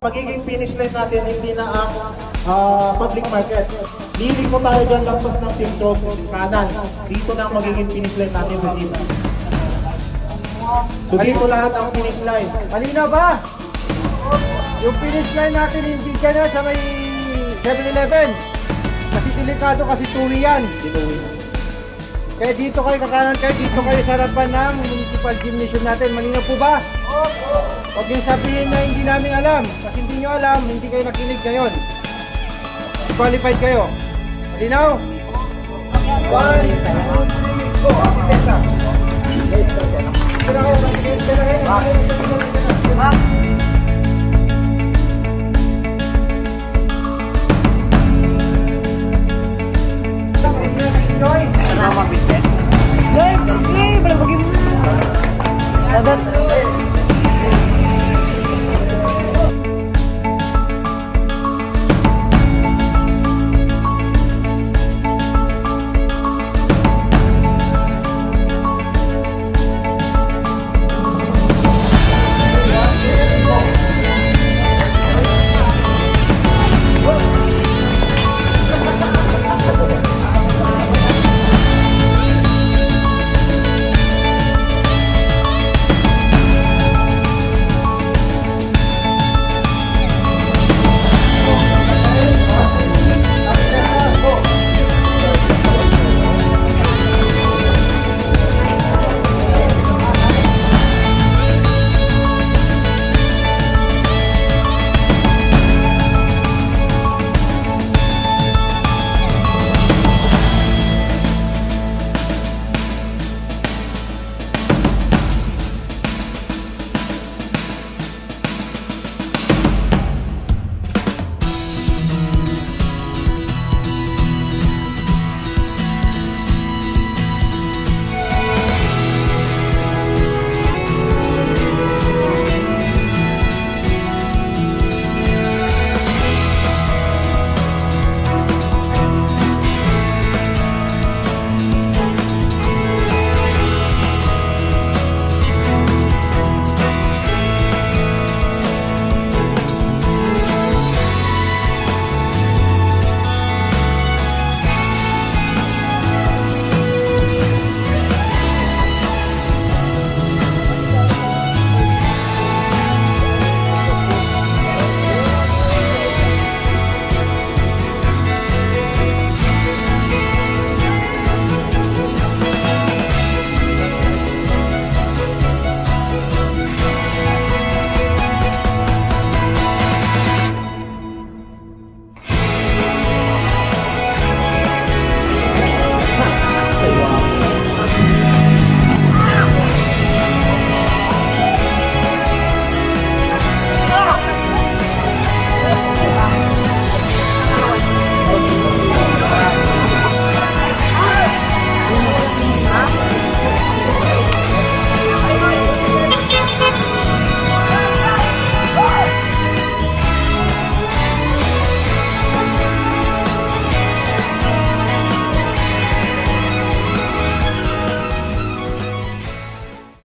Magiging finish line natin hindi na ang public market. Lili ko tayo dyan lampas ng Team Trophy kanan. Dito na ang magiging finish line natin sa dito. So dito lahat ang finish line. Malinaw ba? Yung finish line natin hindi ka na sa may 7-Eleven. Kasi delikado kasi tuwi yan. Kaya dito kayo kakanan kayo, dito kayo sa harapan ng municipal gymnasium natin. Malinaw po ba? Huwag yung sabihin na hindi namin alam. Kasi hindi nyo alam, hindi kayo nakinig ngayon. Qualified kayo. Malinaw? 1, 2, 3, go! Pesa! Live, belum bagaimana?